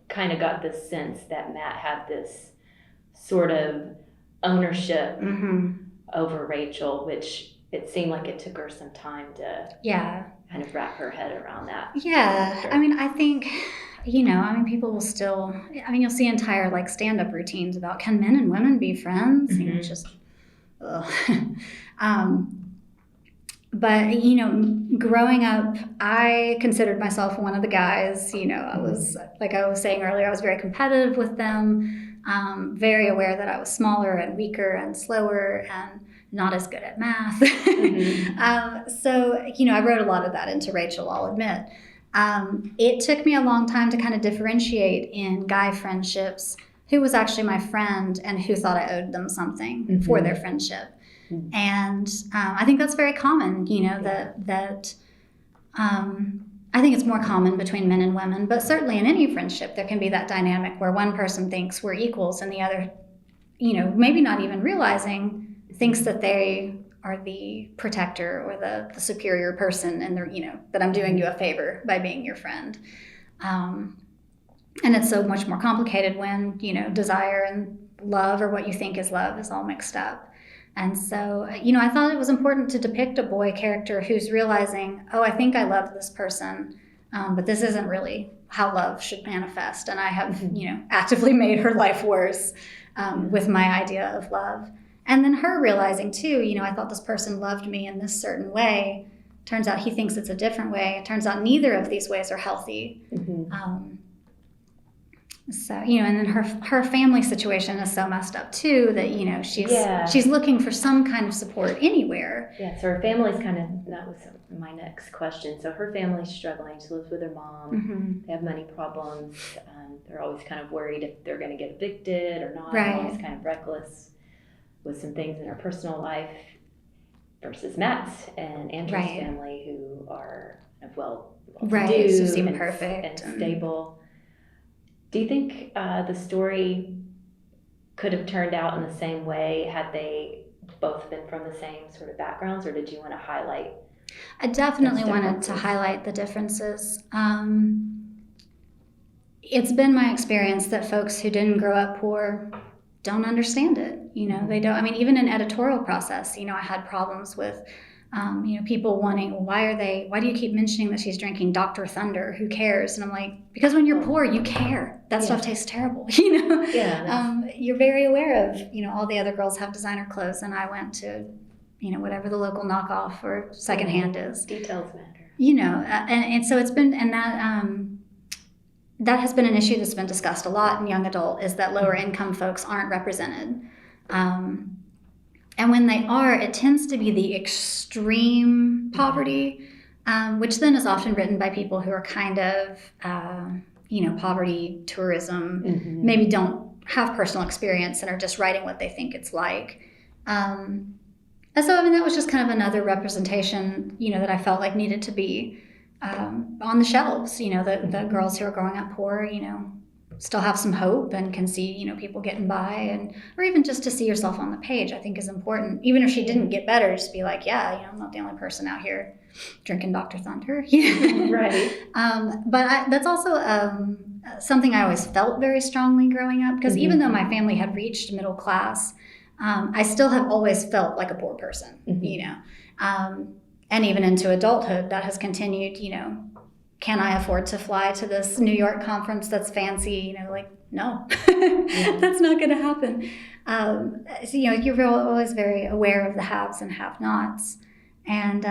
Speaker 1: kind of got this sense that Matt had this sort of ownership over Rachel, which it seemed like it took her some time to kind of wrap her head around that.
Speaker 2: Yeah. I mean, I think, you know, I mean, people will still, I mean, you'll see entire like stand-up routines about, can men and women be friends? You know, it's just, but, you know, growing up, I considered myself one of the guys. You know, I was, like I was saying earlier, I was very competitive with them, very aware that I was smaller and weaker and slower and not as good at math. So, you know, I wrote a lot of that into Rachel, I'll admit. It took me a long time to kind of differentiate in guy friendships who was actually my friend and who thought I owed them something for their friendship. And I think that's very common, you know, that I think it's more common between men and women, but certainly in any friendship, there can be that dynamic where one person thinks we're equals and the other, you know, maybe not even realizing, thinks that they are the protector or the superior person, and they're, you know, that I'm doing you a favor by being your friend. And it's so much more complicated when, you know, desire and love, or what you think is love, is all mixed up. And so, you know, I thought it was important to depict a boy character who's realizing, oh, I think I love this person, but this isn't really how love should manifest. And I have, you know, actively made her life worse with my idea of love. And then her realizing too, you know, I thought this person loved me in this certain way. Turns out he thinks it's a different way. It turns out neither of these ways are healthy. So, and then her family situation is so messed up too that, she's looking for some kind of support anywhere.
Speaker 1: Yeah, so her family's that was my next question. So her family's struggling. She lives with her mom.
Speaker 2: Mm-hmm.
Speaker 1: They have money problems. They're always kind of worried if they're going to get evicted or not.
Speaker 2: Right.
Speaker 1: Always kind of reckless with some things in her personal life versus Matt's and Andrew's family, who are well-to-do
Speaker 2: so seem perfect
Speaker 1: and stable. Do you think the story could have turned out in the same way had they both been from the same sort of backgrounds, or did you want to highlight?
Speaker 2: I definitely wanted to highlight the differences. It's been my experience that folks who didn't grow up poor don't understand it. They don't. I mean, even in editorial process, I had problems with people wanting, why do you keep mentioning that she's drinking Dr. Thunder? Who cares? And I'm like, because when you're poor, you care. That stuff tastes terrible,
Speaker 1: Yeah.
Speaker 2: You're very aware of, all the other girls have designer clothes, and I went to, whatever the local knockoff or secondhand is.
Speaker 1: Details matter.
Speaker 2: And so it's been, and that has been an issue that's been discussed a lot in young adult, is that lower income folks aren't represented. And when they are, it tends to be the extreme poverty, which then is often written by people who are kind of, poverty tourism, maybe don't have personal experience and are just writing what they think it's like. And so, that was just kind of another representation, that I felt like needed to be on the shelves. The girls who are growing up poor, still have some hope and can see, people getting by, or even just to see yourself on the page, I think is important. Even if she didn't get better, just be like, I'm not the only person out here drinking Dr. Thunder.
Speaker 1: Right.
Speaker 2: But that's also something I always felt very strongly growing up, because even though my family had reached middle class, I still have always felt like a poor person, and even into adulthood, that has continued, can I afford to fly to this New York conference that's fancy? No, that's not going to happen. So, you're always very aware of the haves and have-nots. And,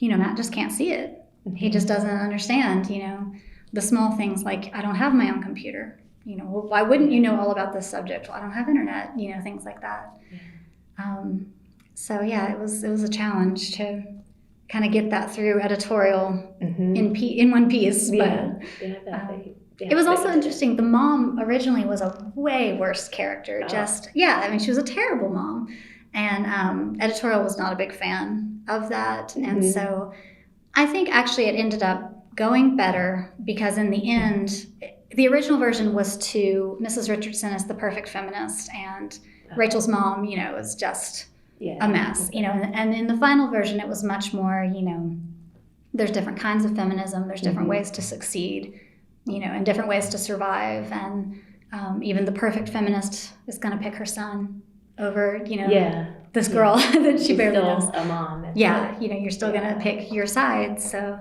Speaker 2: Matt just can't see it. He just doesn't understand, the small things like, I don't have my own computer. Well, why wouldn't you know all about this subject? Well, I don't have internet, things like that. So, it was a challenge to kind of get that through editorial in one piece. But it was also interesting. The mom originally was a way worse character. She was a terrible mom. And editorial was not a big fan of that. And so I think actually it ended up going better, because in the end, the original version was to Mrs. Richardson as the perfect feminist, and Rachel's mom, was just a mess, and in the final version, it was much more, there's different kinds of feminism, there's different ways to succeed, and different ways to survive. And even the perfect feminist is going to pick her son over, this girl that she barely knows.
Speaker 1: A mom.
Speaker 2: You're still going to pick your side. So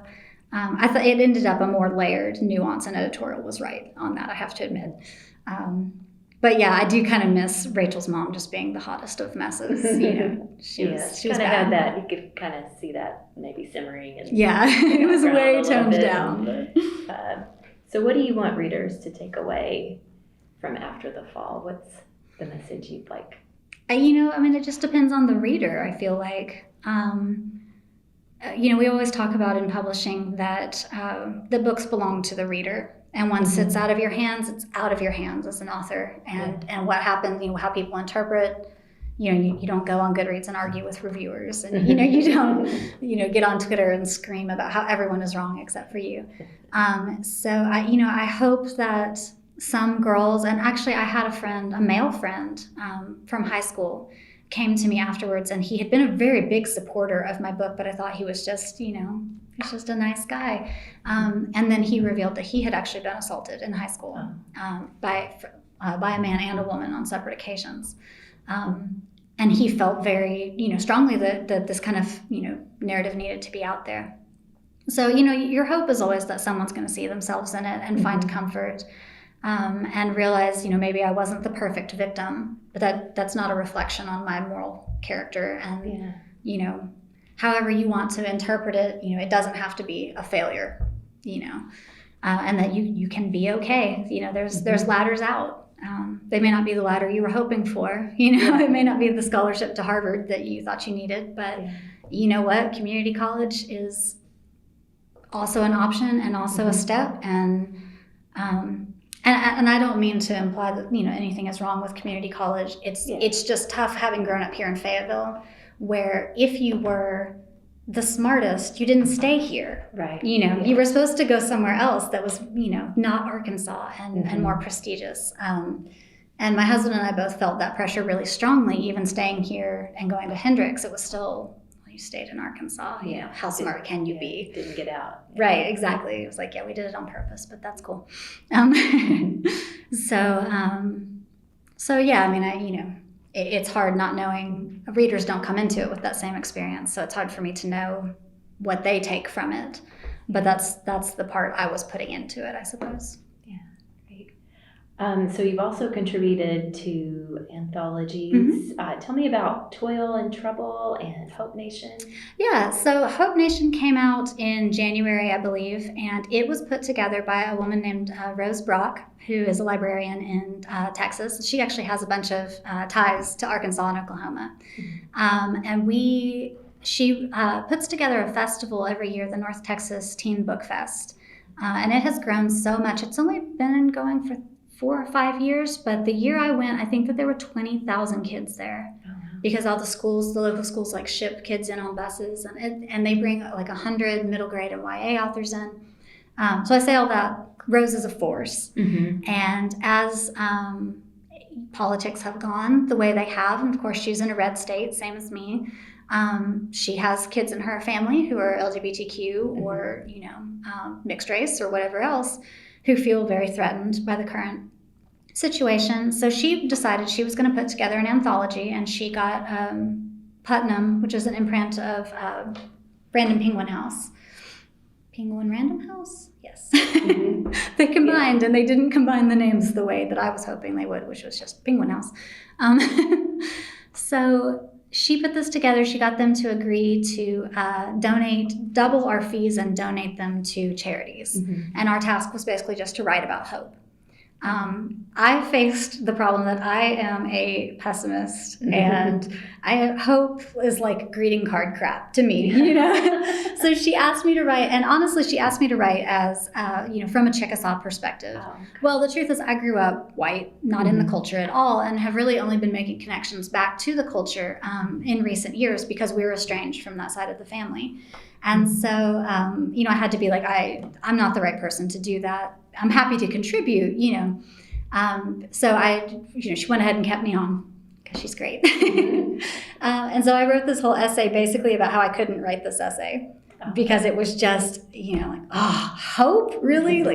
Speaker 2: I thought it ended up a more layered nuance, and editorial was right on that, I have to admit. But I do kind of miss Rachel's mom just being the hottest of messes. She was
Speaker 1: kind of
Speaker 2: bad.
Speaker 1: had that. You could kind of see that maybe simmering. And
Speaker 2: it was way toned down.
Speaker 1: So what do you want readers to take away from After the Fall? What's the message you'd like?
Speaker 2: It just depends on the reader, I feel like. We always talk about in publishing that the books belong to the reader. And once it's out of your hands, it's out of your hands as an author. And what happens, how people interpret, you don't go on Goodreads and argue with reviewers. And, you don't, get on Twitter and scream about how everyone is wrong except for you. So, I hope that some girls, and actually I had a male friend from high school, came to me afterwards, and he had been a very big supporter of my book, but I thought he was just, he's just a nice guy. And then he revealed that he had actually been assaulted in high school by a man and a woman on separate occasions. And he felt very, strongly that this kind of, narrative needed to be out there. So, your hope is always that someone's going to see themselves in it and find comfort. And realize, maybe I wasn't the perfect victim, but that's not a reflection on my moral character. And, however you want to interpret it, it doesn't have to be a failure, and that you can be okay. There's ladders out. They may not be the ladder you were hoping for. It may not be the scholarship to Harvard that you thought you needed, but you know what? Community college is also an option and also a step. And I don't mean to imply that anything is wrong with community college. It's just tough having grown up here in Fayetteville, where if you were the smartest, you didn't stay here.
Speaker 1: Right.
Speaker 2: You were supposed to go somewhere else that was, not Arkansas and more prestigious. And my husband and I both felt that pressure really strongly, even staying here and going to Hendrix. It was still, you stayed in Arkansas. How smart can you be? Didn't get out. Right, exactly. It was like, we did it on purpose, but that's cool. It's hard not knowing. Readers don't come into it with that same experience, so it's hard for me to know what they take from it. But that's the part I was putting into it, I suppose.
Speaker 1: Yeah, great. So you've also contributed to anthologies. Tell me about Toil and Trouble and Hope Nation.
Speaker 2: Yeah, so Hope Nation came out in January, I believe, and it was put together by a woman named Rose Brock, who is a librarian in Texas. She actually has a bunch of ties to Arkansas and Oklahoma. She puts together a festival every year, the North Texas Teen Book Fest. And it has grown so much. It's only been going for 4 or 5 years, but the year I went, I think that there were 20,000 kids there. Oh, wow. Because all the local schools ship kids in on buses, and they bring 100 middle grade and YA authors in. So I say all that. Rose is a force. And as politics have gone the way they have, and of course she's in a red state, same as me, she has kids in her family who are LGBTQ or mixed race or whatever else, who feel very threatened by the current situation. So she decided she was going to put together an anthology, and she got Putnam, which is an imprint of Brandon Penguin House. Penguin Random House? Yes. They combined, and they didn't combine the names the way that I was hoping they would, which was just Penguin House. So she put this together. She got them to agree to double our fees and donate them to charities. And our task was basically just to write about hope. I faced the problem that I am a pessimist, and hope is like greeting card crap to me, So she asked me to write, and honestly, she asked me to write as, from a Chickasaw perspective. Oh, okay. Well, the truth is I grew up white, not in the culture at all, and have really only been making connections back to the culture in recent years because we were estranged from that side of the family. And so, I had to be like, I'm not the right person to do that. I'm happy to contribute, So she went ahead and kept me on because she's great. And so I wrote this whole essay basically about how I couldn't write this essay because it was just, hope, really?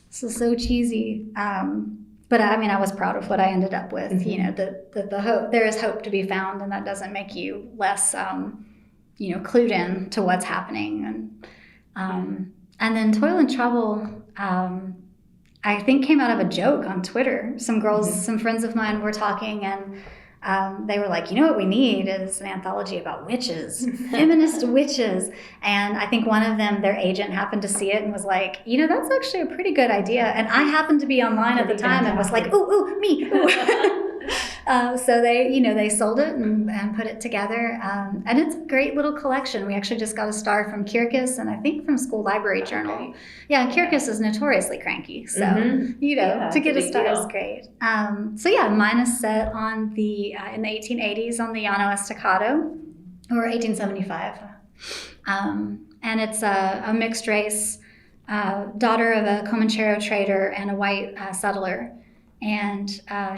Speaker 2: So cheesy. But I was proud of what I ended up with, the hope. There is hope to be found, and that doesn't make you less, clued in to what's happening. And then Toil and Trouble, I think came out of a joke on Twitter. Some girls, some friends of mine were talking, and they were like, what we need is an anthology about witches, feminist witches. And I think one of them, their agent, happened to see it and was like, that's actually a pretty good idea. And I happened to be online at the time and was like, ooh, me, ooh. So they sold it and put it together. And it's a great little collection. We actually just got a star from Kyrgyz and I think from School Library Journal. Yeah, and Kyrgyz is notoriously cranky. So, to get a star is great. Mine is set on in the 1880s on the Llano Estacado, or 1875. And it's a mixed race daughter of a Comanchero trader and a white settler. And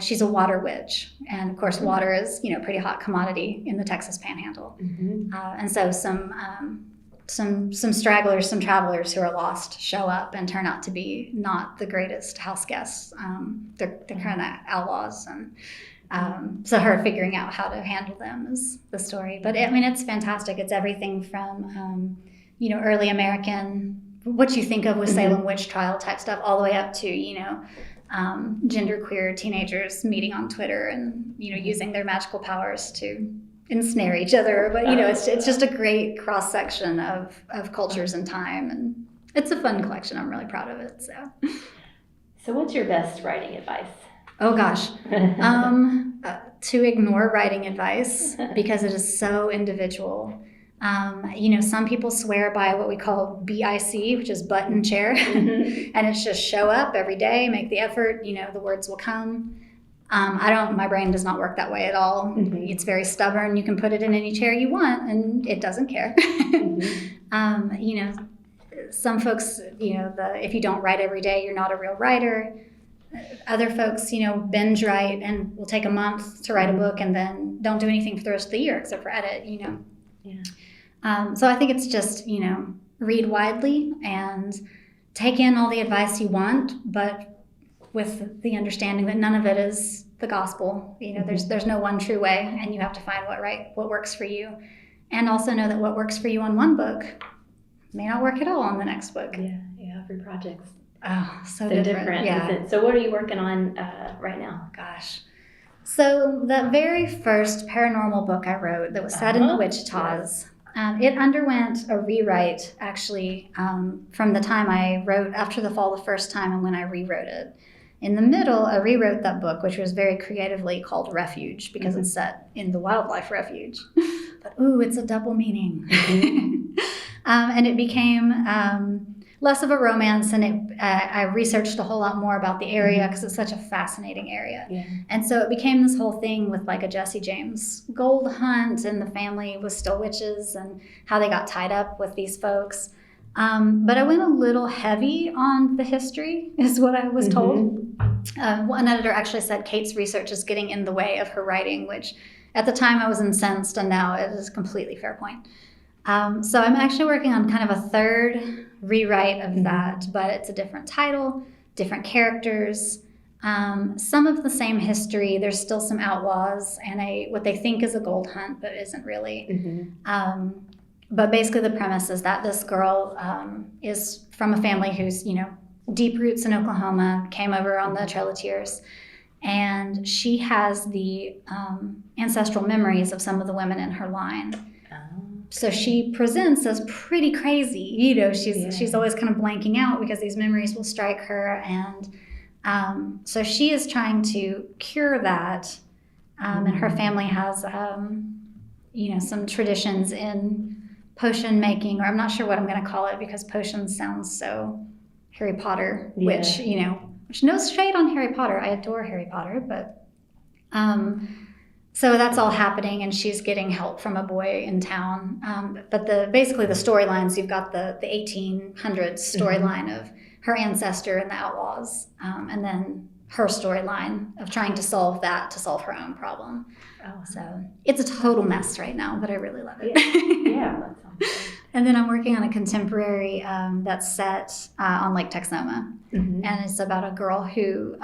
Speaker 2: she's a water witch. And of course, water is, pretty hot commodity in the Texas Panhandle. And so some stragglers, some travelers who are lost show up and turn out to be not the greatest house guests. They're kind of outlaws. And so her figuring out how to handle them is the story. But it's fantastic. It's everything from, early American, what you think of with Salem witch trial type stuff, all the way up to, genderqueer teenagers meeting on Twitter and, using their magical powers to ensnare each other. But, it's just a great cross-section of cultures and time. And it's a fun collection. I'm really proud of it.
Speaker 1: So what's your best writing advice?
Speaker 2: Oh gosh, to ignore writing advice because it is so individual. Some people swear by what we call BIC, which is butt in chair, and it's just show up every day, make the effort, the words will come. My brain does not work that way at all. Mm-hmm. It's very stubborn. You can put it in any chair you want and it doesn't care. Mm-hmm. Some folks, if you don't write every day, you're not a real writer. Other folks, binge write and will take a month to write a book and then don't do anything for the rest of the year except for edit, Yeah. So I think it's just, read widely and take in all the advice you want, but with the understanding that none of it is the gospel. Mm-hmm. There's no one true way, and you have to find what works for you. And also know that what works for you on one book may not work at all on the next book.
Speaker 1: Yeah, every project's
Speaker 2: so different. Yeah.
Speaker 1: So what are you working on right now?
Speaker 2: Gosh. So the very first paranormal book I wrote that was set in the Wichitas, it underwent a rewrite, actually, from the time I wrote After the Fall the first time and when I rewrote it. In the middle, I rewrote that book, which was very creatively called Refuge, because it's set in the wildlife refuge. But, it's a double meaning. Mm-hmm. And it became less of a romance, and I researched a whole lot more about the area because it's such a fascinating area. Yeah. And so it became this whole thing with like a Jesse James gold hunt, and the family was still witches and how they got tied up with these folks. But I went a little heavy on the history, is what I was told. One editor actually said Kate's research is getting in the way of her writing, which at the time I was incensed, and now it is a completely fair point. So I'm actually working on kind of a third rewrite of that, but it's a different title, different characters, some of the same history. There's still some outlaws and what they think is a gold hunt, but isn't really. Mm-hmm. But basically the premise is that this girl is from a family who's, deep roots in Oklahoma, came over on the Trail of Tears, and she has the ancestral memories of some of the women in her line. So she presents as pretty crazy, she's always kind of blanking out because these memories will strike her. And so she is trying to cure that. And her family has, some traditions in potion making, or I'm not sure what I'm going to call it because potion sounds so Harry Potter, which no shade on Harry Potter. I adore Harry Potter, but, so that's all happening, and she's getting help from a boy in town. But basically the storylines, you've got the 1800s storyline of her ancestor and the outlaws, and then her storyline of trying to solve her own problem. Oh. So it's a total mess right now, but I really love it.
Speaker 1: Yeah, that sounds good.
Speaker 2: And then I'm working on a contemporary that's set on Lake Texoma, and it's about a girl who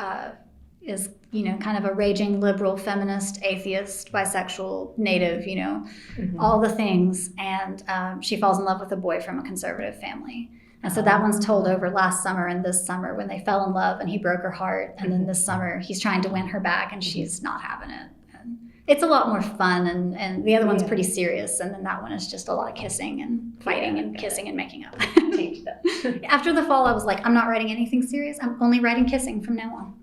Speaker 2: is kind of a raging liberal, feminist, atheist, bisexual, native, all the things. And she falls in love with a boy from a conservative family. And so that one's told over last summer and this summer when they fell in love and he broke her heart. And then this summer he's trying to win her back and she's not having it. And it's a lot more fun. And the other one's pretty serious. And then that one is just a lot of kissing and fighting and kissing and making up.
Speaker 1: Changed up.
Speaker 2: After the fall, I was like, I'm not writing anything serious. I'm only writing kissing from now on.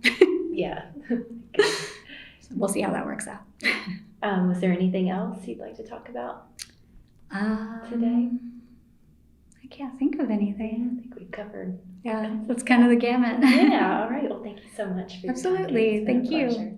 Speaker 1: Yeah.
Speaker 2: So we'll see how that works out.
Speaker 1: Was there anything else you'd like to talk about today?
Speaker 2: I can't think of anything.
Speaker 1: I think we've covered.
Speaker 2: Yeah, that's kind of the gamut.
Speaker 1: Yeah, all right. Well, thank you so much for your time.
Speaker 2: Absolutely. Thank you.
Speaker 1: Pleasure.